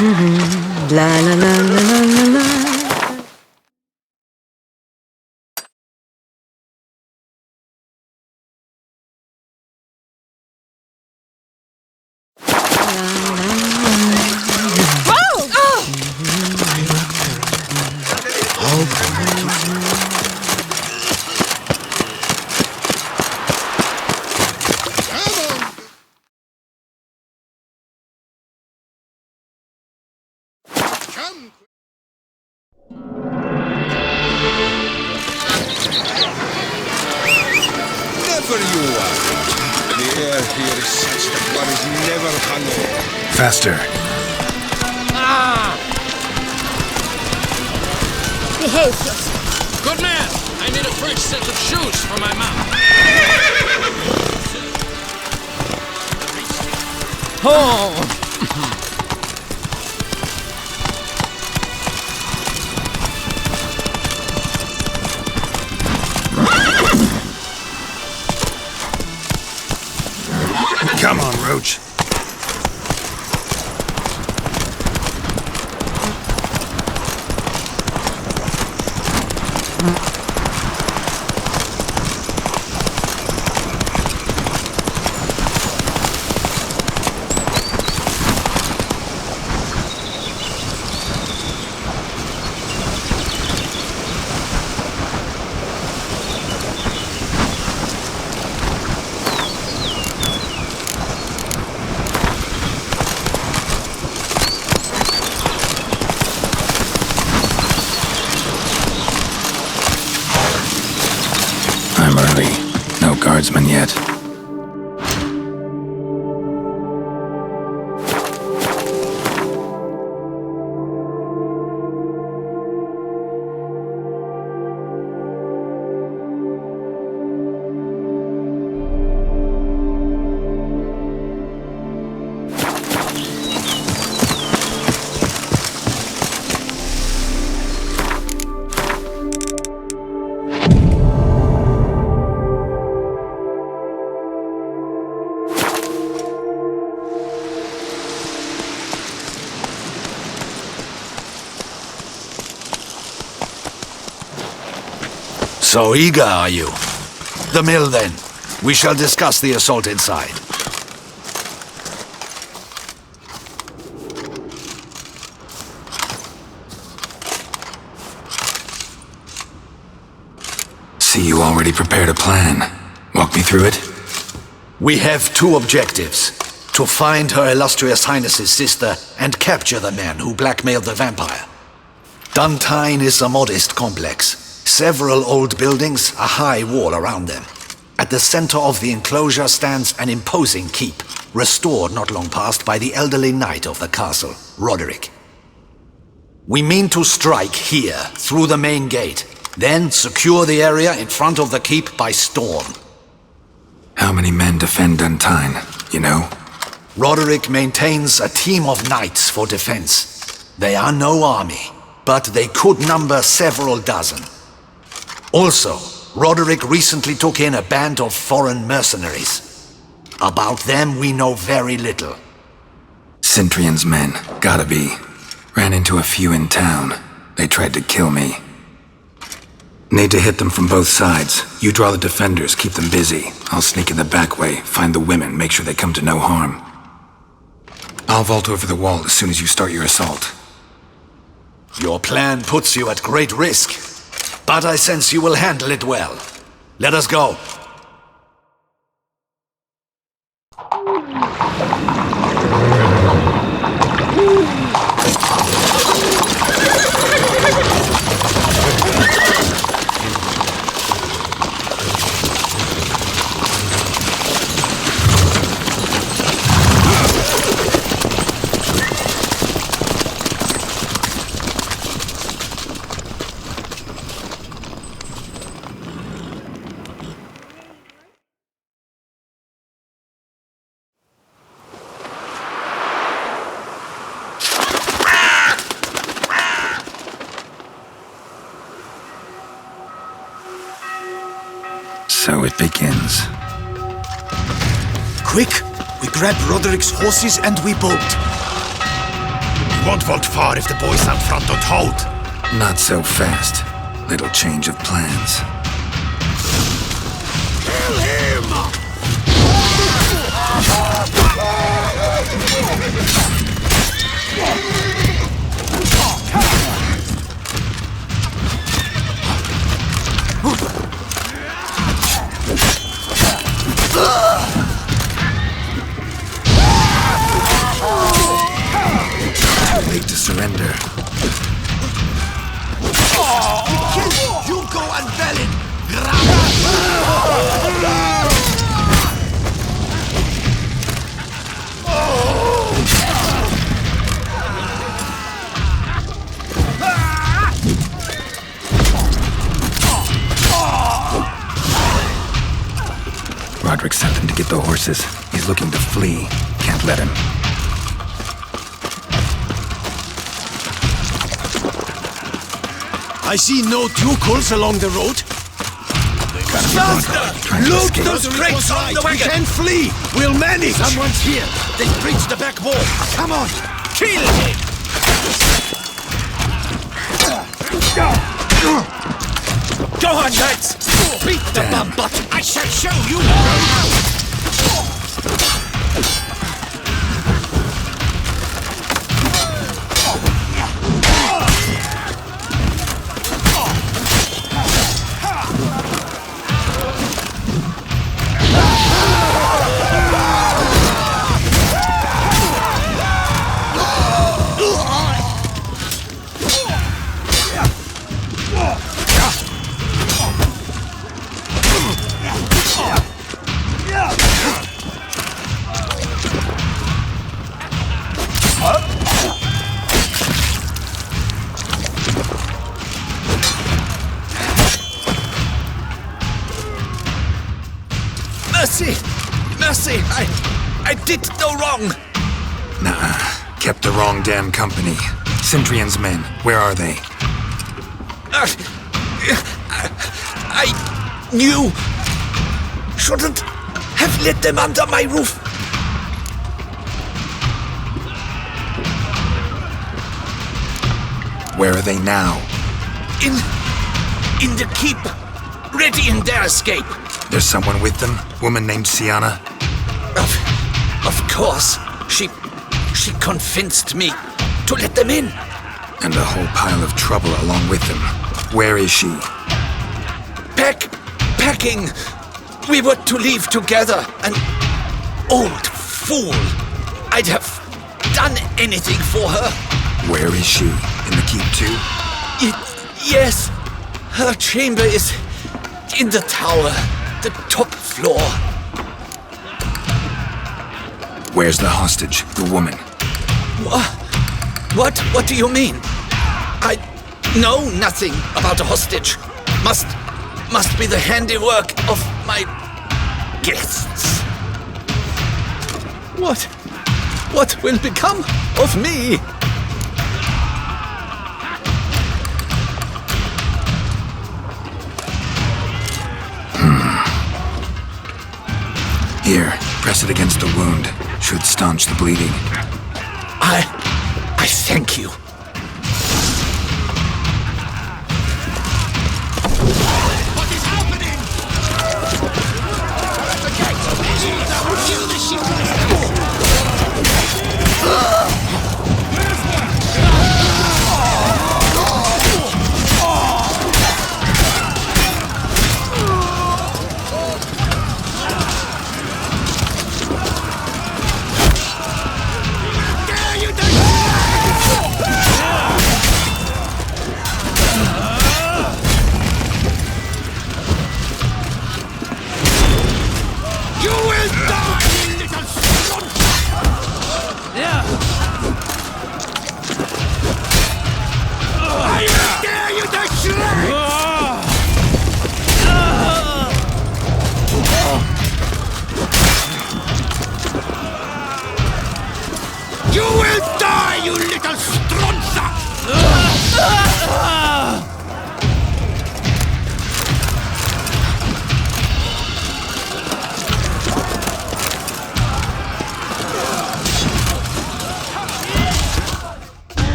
La la la la la la la. Never you are. The air here is such that one is never hungry. Faster. Behave yourself. Good man! I need a fresh set of shoes for my mom. Oh! Come on, Roach. I'm early. No guardsmen yet. So eager, are you? The mill, then. We shall discuss the assault inside. See, you already prepared a plan. Walk me through it. We have two objectives. To find Her Illustrious Highness's sister and capture the man who blackmailed the vampire. Duntine is a modest complex. Several old buildings, a high wall around them. At the center of the enclosure stands an imposing keep, restored not long past by the elderly knight of the castle, Roderick. We mean to strike here, through the main gate, then secure the area in front of the keep by storm. How many men defend Duntine, you know? Roderick maintains a team of knights for defense. They are no army, but they could number several dozen. Also, Roderick recently took in a band of foreign mercenaries. About them we know very little. Cintrian's men, gotta be. Ran into a few in town. They tried to kill me. Need to hit them from both sides. You draw the defenders, keep them busy. I'll sneak in the back way, find the women, make sure they come to no harm. I'll vault over the wall as soon as you start your assault. Your plan puts you at great risk. But I sense you will handle it well. Let us go. So it begins. Quick! We grab Roderick's horses and we bolt. won't vault far if the boys out front don't hold. Not so fast. Little change of plans. Kill him! Too late to surrender. You go and Belin! Roderick sent them to get the horses. He's looking to flee. Can't let him. I see no Ducals along the road. Trying to Look, escape. those crates on the wagon! We can flee! We'll manage! Someone's here! They breached the back wall! Come on! Kill him! Go on, lads! Beat the bum butt! I shall show you! Mercy! Mercy! I did no wrong! Nah, kept the wrong damn company. Centrion's men, where are they? I knew... Shouldn't have let them under my roof. Where are they now? In the keep. Ready in their escape. There's someone with them? Woman named Sienna? Of course. She convinced me to let them in. And a whole pile of trouble along with them. Where is she? Packing. We were to leave together. An old fool. I'd have done anything for her. Where is she? In the keep too? Yes. Her chamber is in the tower. The top floor. Where's the hostage? The woman? What do you mean? I know nothing about a hostage. Must be the handiwork of my guests. What will become of me? Here, press it against the wound. Should staunch the bleeding. I thank you. What is happening? The gate! Kill the ship!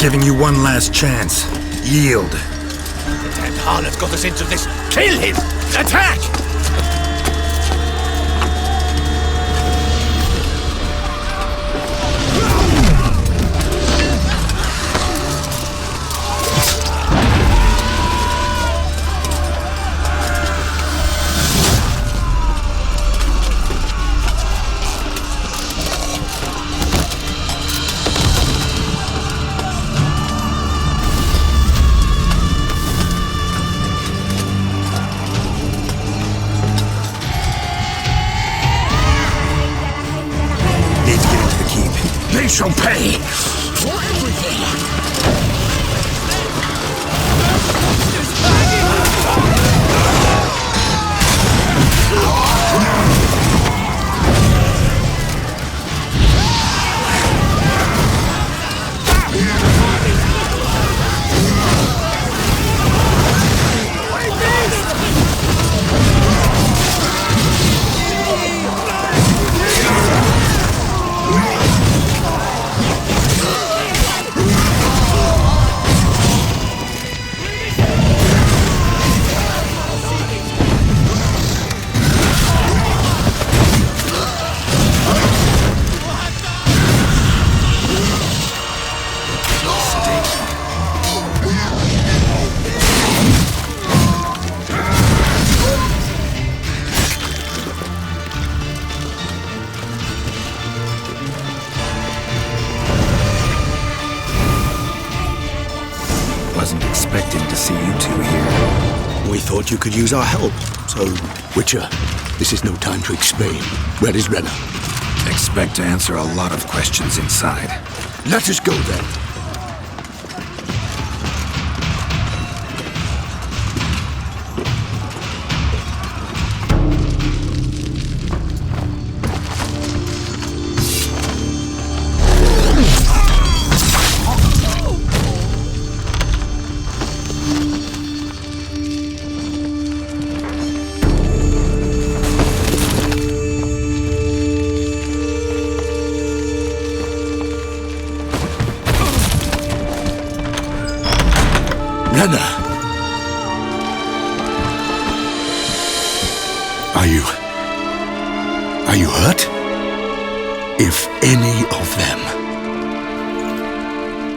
Giving you one last chance. Yield. The damn harlot got us into this. Kill him! Attack! They shall pay! For everything! Wasn't expecting to see you two here. We thought you could use our help, so... Witcher, this is no time to explain. Where is Renna? Expect to answer a lot of questions inside. Let us go then. Renna! Are you hurt? If any of them...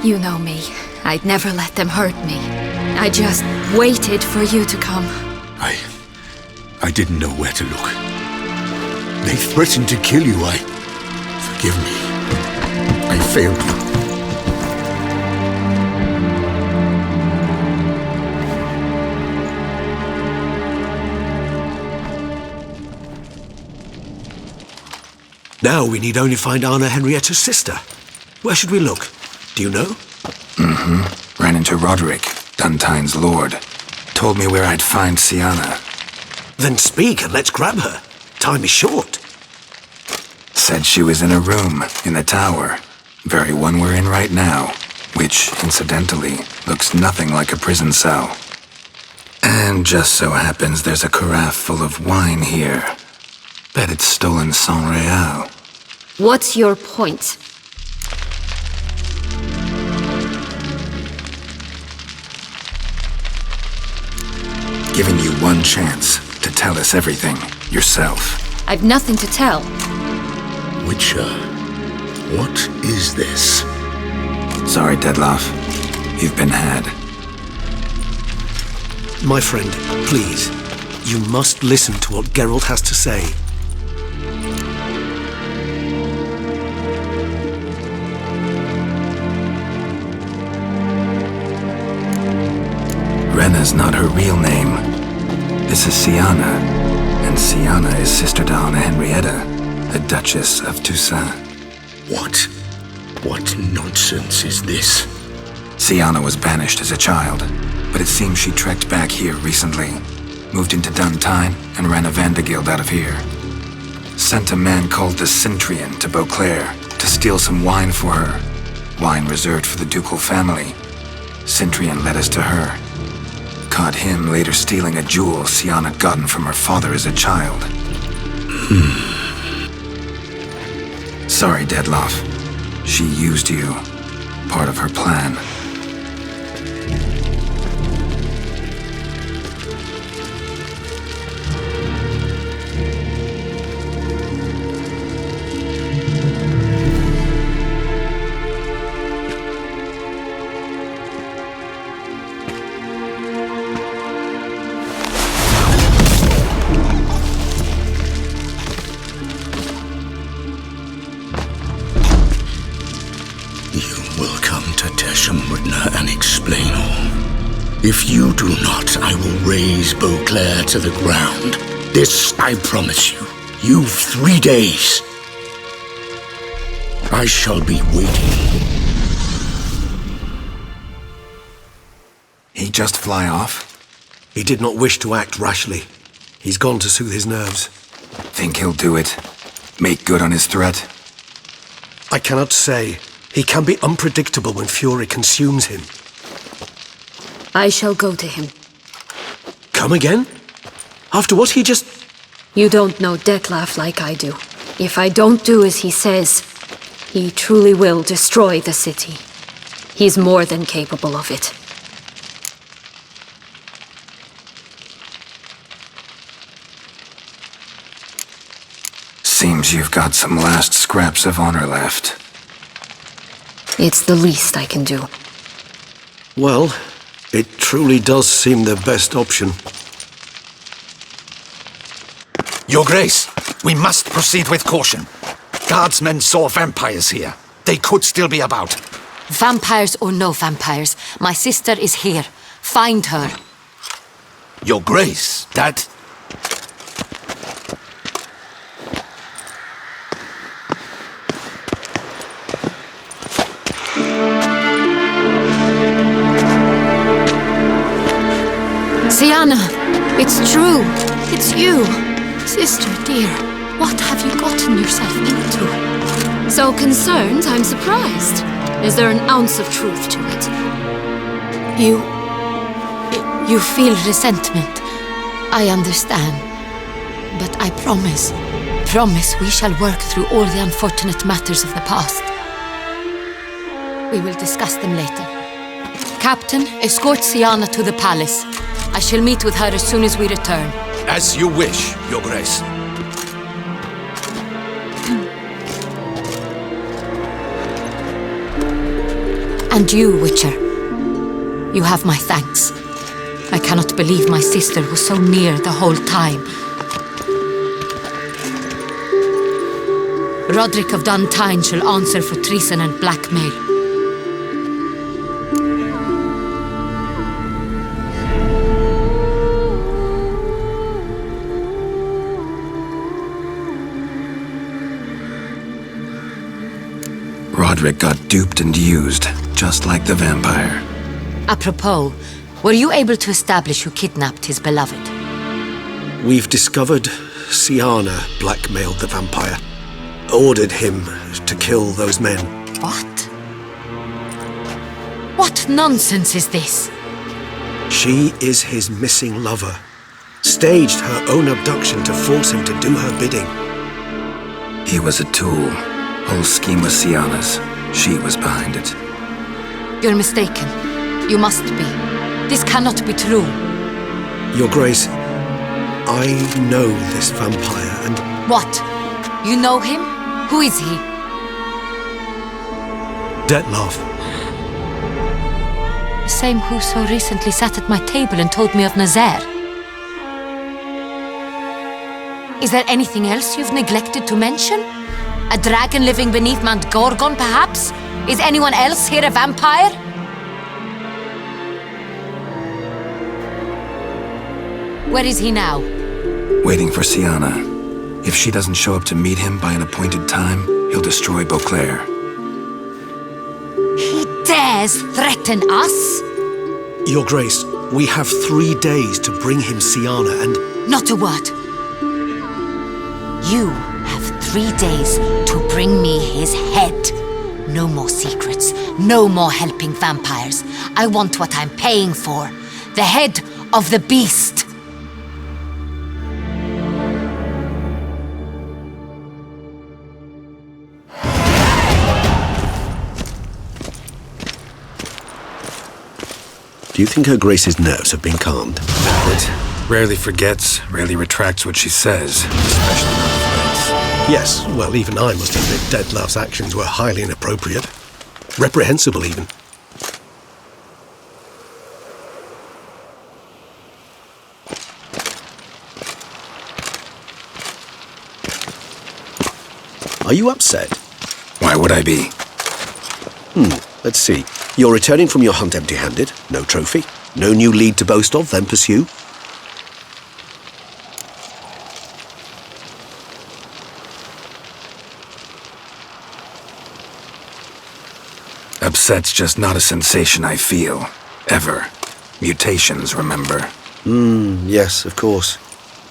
You know me. I'd never let them hurt me. I just waited for you to come. I didn't know where to look. They threatened to kill you. Forgive me. I failed you. Now we need only find Anna Henrietta's sister. Where should we look? Do you know? Ran into Roderick, Duntine's lord. Told me where I'd find Siana. Then speak and let's grab her. Time is short. Said she was in a room in the tower. Very one we're in right now. Which, incidentally, looks nothing like a prison cell. And just so happens there's a carafe full of wine here. Bet it's stolen San Real. What's your point? Giving you one chance to tell us everything yourself. I've nothing to tell. Witcher, what is this? Sorry, Dettlaff. You've been had. My friend, please. You must listen to what Geralt has to say. Renna's not her real name. This is Siana, and Siana is sister to Anna Henrietta, the Duchess of Toussaint. What nonsense is this? Siana was banished as a child, but it seems she trekked back here recently. Moved into Duntine and ran a Vandergild out of here. Sent a man called the Centrian to Beauclair to steal some wine for her. Wine reserved for the ducal family. Centrian led us to her. Caught him later stealing a jewel Siana gotten from her father as a child. Sorry, Dettlaff. She used you. Part of her plan. You will come to Teshumridna and explain all. If you do not, I will raze Beauclair to the ground. This I promise you. You've 3 days. I shall be waiting. He just fly off? He did not wish to act rashly. He's gone to soothe his nerves. Think he'll do it? Make good on his threat? I cannot say. He can be unpredictable when fury consumes him. I shall go to him. Come again? After what he just... You don't know Detlef like I do. If I don't do as he says, he truly will destroy the city. He's more than capable of it. Seems you've got some last scraps of honor left. It's the least I can do. Well, it truly does seem the best option. Your Grace, we must proceed with caution. Guardsmen saw vampires here. They could still be about. Vampires or no vampires, my sister is here. Find her. Your Grace, that... Sienna, it's true. It's you. Sister, dear, what have you gotten yourself into? So concerned, I'm surprised. Is there an ounce of truth to it? You feel resentment. I understand. But I promise we shall work through all the unfortunate matters of the past. We will discuss them later. Captain, escort Sienna to the palace. I shall meet with her as soon as we return. As you wish, Your Grace. And you, Witcher. You have my thanks. I cannot believe my sister was so near the whole time. Roderick of Duntine shall answer for treason and blackmail. Roderick got duped and used, just like the vampire. Apropos, were you able to establish who kidnapped his beloved? We've discovered Sienna blackmailed the vampire. Ordered him to kill those men. What? What nonsense is this? She is his missing lover. Staged her own abduction to force him to do her bidding. He was a tool. Whole scheme was Sienna's. She was behind it. You're mistaken. You must be. This cannot be true. Your Grace, I know this vampire and... What? You know him? Who is he? Detlef. The same who so recently sat at my table and told me of Nazaire. Is there anything else you've neglected to mention? A dragon living beneath Mount Gorgon, perhaps? Is anyone else here a vampire? Where is he now? Waiting for Sienna. If she doesn't show up to meet him by an appointed time, he'll destroy Beauclair. He dares threaten us? Your Grace, we have 3 days to bring him Sienna and... Not a word. You have 3 days to bring me his head. No more secrets. No more helping vampires. I want what I'm paying for. The head of the beast. Do you think Her Grace's nerves have been calmed? But rarely forgets, rarely retracts what she says, especially not threats. Yes, well, even I must admit Detlef's actions were highly inappropriate. Reprehensible, even. Are you upset? Why would I be? Let's see. You're returning from your hunt empty-handed. No trophy. No new lead to boast of, then pursue. Upset's just not a sensation I feel. Ever. Mutations, remember? Yes, of course.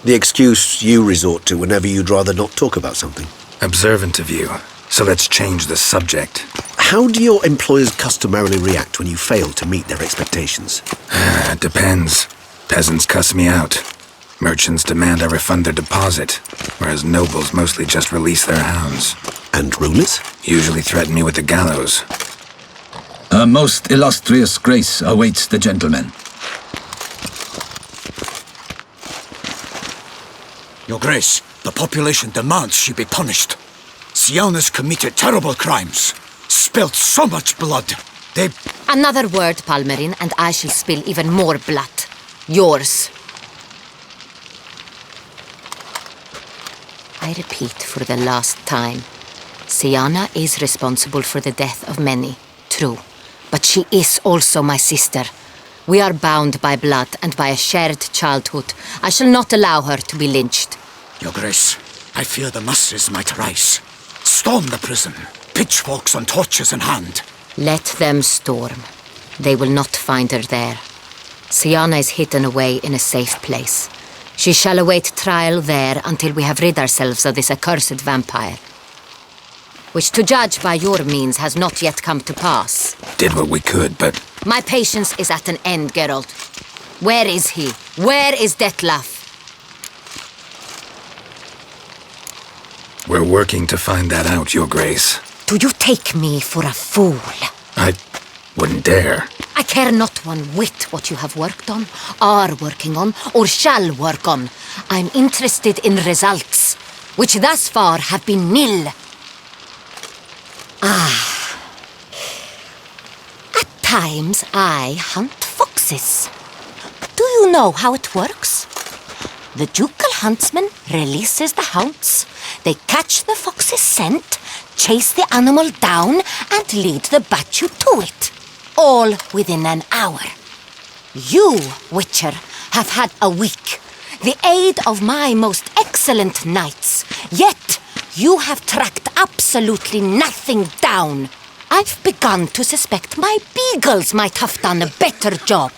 The excuse you resort to whenever you'd rather not talk about something. Observant of you. So let's change the subject. How do your employers customarily react when you fail to meet their expectations? It depends. Peasants cuss me out. Merchants demand I refund their deposit, whereas nobles mostly just release their hounds. And rulers? Usually threaten me with the gallows. A most illustrious grace awaits the gentleman. Your Grace, the population demands she be punished. Syanna's committed terrible crimes. Spilt so much blood. They... Another word, Palmerin, and I shall spill even more blood. Yours. I repeat for the last time. Syanna is responsible for the death of many, true. But she is also my sister. We are bound by blood and by a shared childhood. I shall not allow her to be lynched. Your Grace, I fear the masses might rise. Storm the prison, pitchforks and torches in hand. Let them storm. They will not find her there. Syanna is hidden away in a safe place. She shall await trial there until we have rid ourselves of this accursed vampire. Which, to judge by your means, has not yet come to pass. Did what we could, but... My patience is at an end, Geralt. Where is he? Where is Detlef? We're working to find that out, Your Grace. Do you take me for a fool? I wouldn't dare. I care not one whit what you have worked on, are working on, or shall work on. I'm interested in results, which thus far have been nil. At times I hunt foxes. Do you know how it works? The ducal huntsman releases the hounds. They catch the fox's scent, chase the animal down, and lead the battue to it. All within an hour. You, Witcher, have had a week. The aid of my most excellent knights. Yet, you have tracked absolutely nothing down. I've begun to suspect my beagles might have done a better job.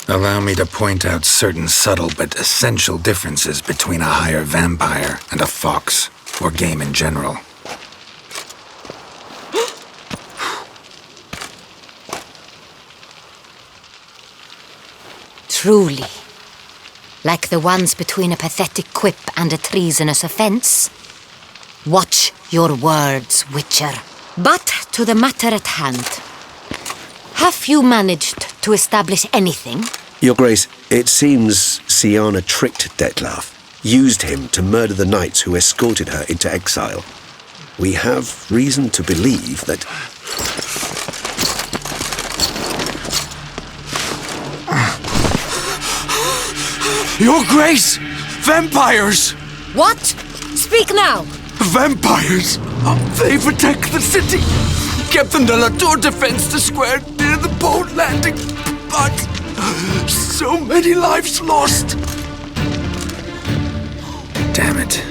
Allow me to point out certain subtle but essential differences between a higher vampire and a fox, or game in general. Truly. Like the ones between a pathetic quip and a treasonous offense. Watch your words, Witcher. But to the matter at hand. Have you managed to establish anything? Your Grace, it seems Syanna tricked Detlef, used him to murder the knights who escorted her into exile. We have reason to believe that... Your Grace! Vampires! What? Speak now! Vampires! They protect the city! Captain de la Tour defends the square near the boat landing, but so many lives lost! Damn it.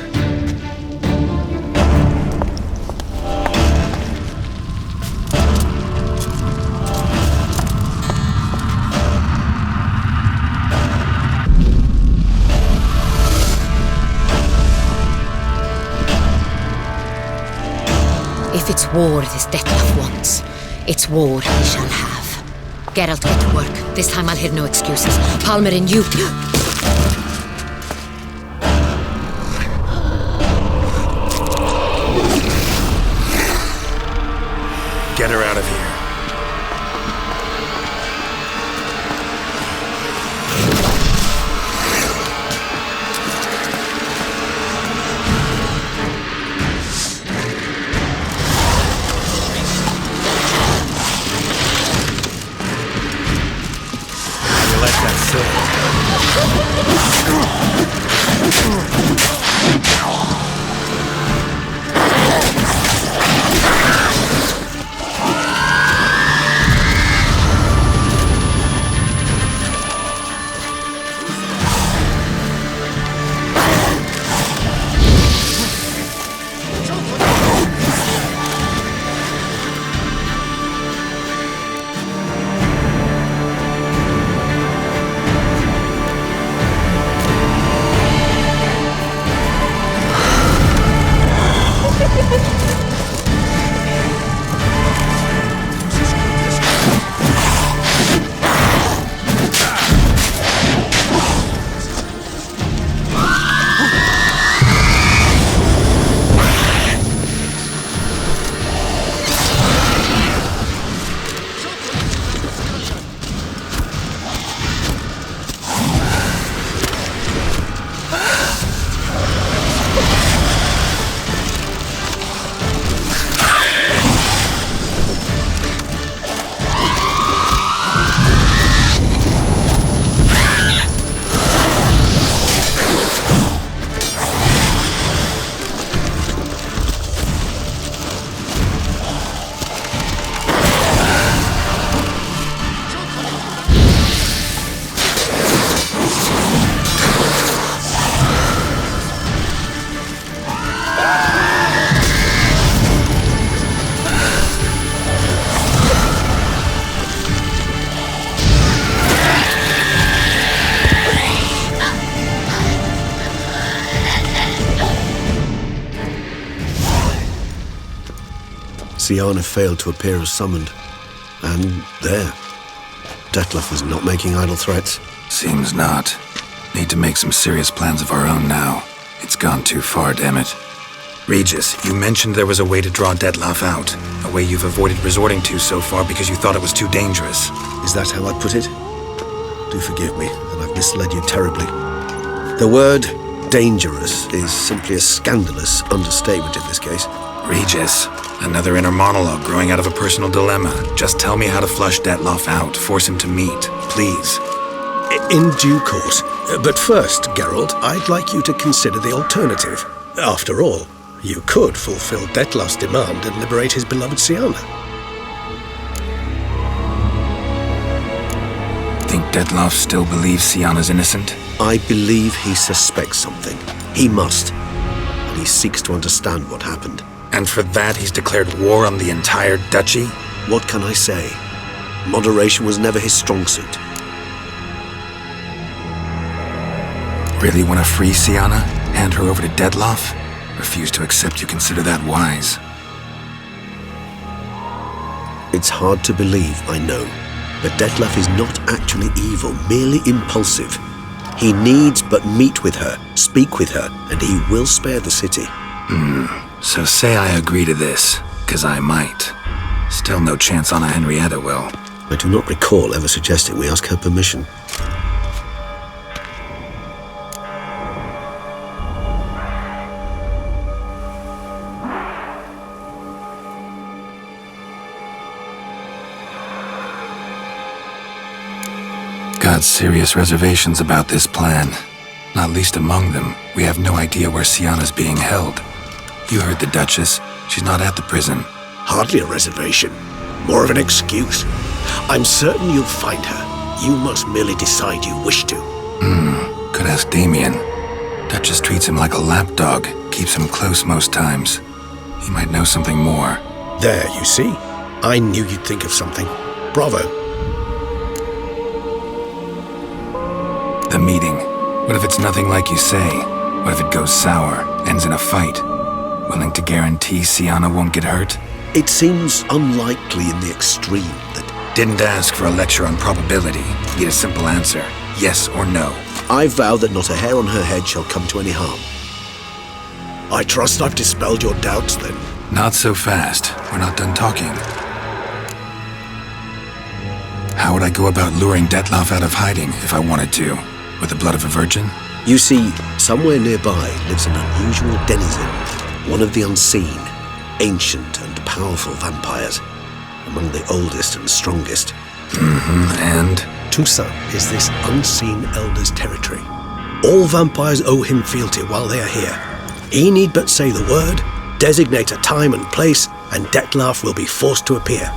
If it's war this Detlef wants, it's war he shall have. Geralt, get to work. This time I'll hear no excuses. Palmerin, you... Get her out of here. Syanna failed to appear as summoned. And there. Detlef is not making idle threats. Seems not. Need to make some serious plans of our own now. It's gone too far, damn it. Regis, you mentioned there was a way to draw Detlef out. A way you've avoided resorting to so far because you thought it was too dangerous. Is that how I put it? Do forgive me that I've misled you terribly. The word dangerous is simply a scandalous understatement in this case. Regis, another inner monologue growing out of a personal dilemma. Just tell me how to flush Detlef out, force him to meet, please. In due course. But first, Geralt, I'd like you to consider the alternative. After all, you could fulfill Detlef's demand and liberate his beloved Syanna. Think Detlef still believes Syanna's innocent? I believe he suspects something. He must. And he seeks to understand what happened. And for that he's declared war on the entire duchy? What can I say? Moderation was never his strong suit. Really want to free Syanna? Hand her over to Detlef? Refuse to accept you consider that wise. It's hard to believe, I know. But Detlef is not actually evil, merely impulsive. He needs but meet with her, speak with her, and he will spare the city. So say I agree to this, 'cause I might. Still no chance Anna Henrietta will. I do not recall ever suggesting we ask her permission. Got serious reservations about this plan. Not least among them, we have no idea where Syanna's being held. You heard the Duchess. She's not at the prison. Hardly a reservation. More of an excuse. I'm certain you'll find her. You must merely decide you wish to. Could ask Damien. Duchess treats him like a lapdog, keeps him close most times. He might know something more. There, you see? I knew you'd think of something. Bravo. The meeting. What if it's nothing like you say? What if it goes sour, ends in a fight? Willing to guarantee Syanna won't get hurt? It seems unlikely in the extreme that... Didn't ask for a lecture on probability. Need a simple answer. Yes or no. I vow that not a hair on her head shall come to any harm. I trust I've dispelled your doubts, then. Not so fast. We're not done talking. How would I go about luring Detlef out of hiding if I wanted to? With the blood of a virgin? You see, somewhere nearby lives an unusual denizen. One of the unseen, ancient and powerful vampires. Among the oldest and strongest. And? Toussaint is this unseen elder's territory. All vampires owe him fealty while they are here. He need but say the word, designate a time and place, and Dettlaff will be forced to appear.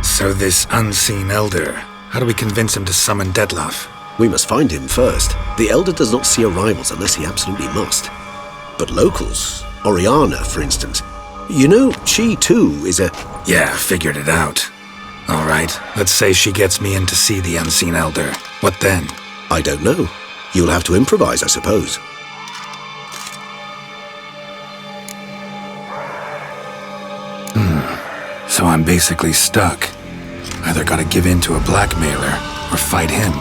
So this unseen elder, how do we convince him to summon Dettlaff? We must find him first. The Elder does not see arrivals unless he absolutely must. But locals, Oriana, for instance, you know, she too is a... Yeah, figured it out. All right, let's say she gets me in to see the unseen elder. What then? I don't know. You'll have to improvise, I suppose. So I'm basically stuck. Either gotta give in to a blackmailer, or fight him.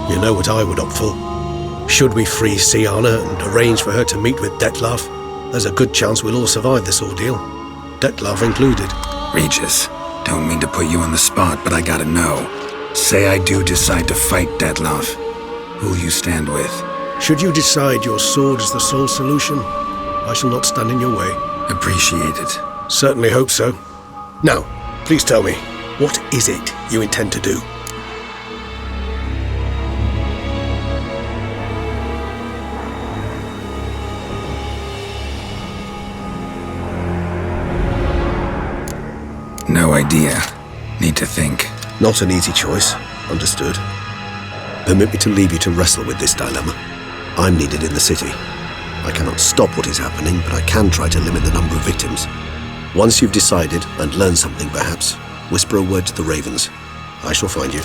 You know what I would opt for? Should we free Siana and arrange for her to meet with Dettlaff, there's a good chance we'll all survive this ordeal. Dettlaff included. Regis, don't mean to put you on the spot, but I gotta know. Say I do decide to fight Dettlaff. Who'll you stand with? Should you decide your sword is the sole solution, I shall not stand in your way. Appreciate it. Certainly hope so. Now, please tell me, what is it you intend to do? No idea. Need to think. Not an easy choice. Understood. Permit me to leave you to wrestle with this dilemma. I'm needed in the city. I cannot stop what is happening, but I can try to limit the number of victims. Once you've decided, and learned something perhaps, whisper a word to the ravens. I shall find you.